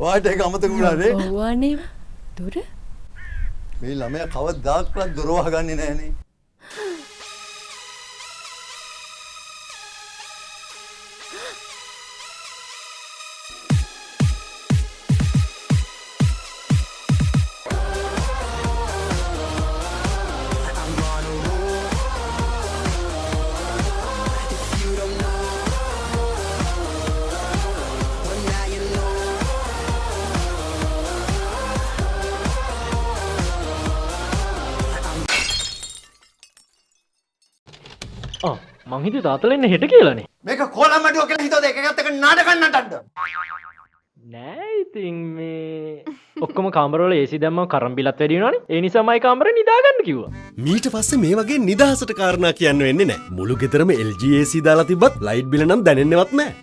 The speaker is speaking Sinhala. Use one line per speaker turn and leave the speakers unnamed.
වාට ඒක අමතක වුණානේ.
ඔව් අනේ. දොර?
මේ ළමයා කවදාවත් දොර වහගන්නේ නැහනේ.
මං හිතුවේ තාත්තලා එන්න හෙට කියලානේ.
මේක කොළඹඩුව කියලා හිතුවද එකකට එක නාටකම් නටන්න.
නෑ ඉතින් මේ ඔක්කොම කාමරවල AC දැම්මම කරන් බිලත් වැඩි වෙනවනේ. ඒ නිසා මයි කාමරේ නිදාගන්න කිව්වා.
මීට පස්සේ මේ වගේ නිදහසට කාරණා කියන්න වෙන්නේ නැහැ. මුළු ගෙදරම LG AC දාලා තිබ්බත් ලයිට් බිල නම් දැනෙන්නේවත් නැහැ.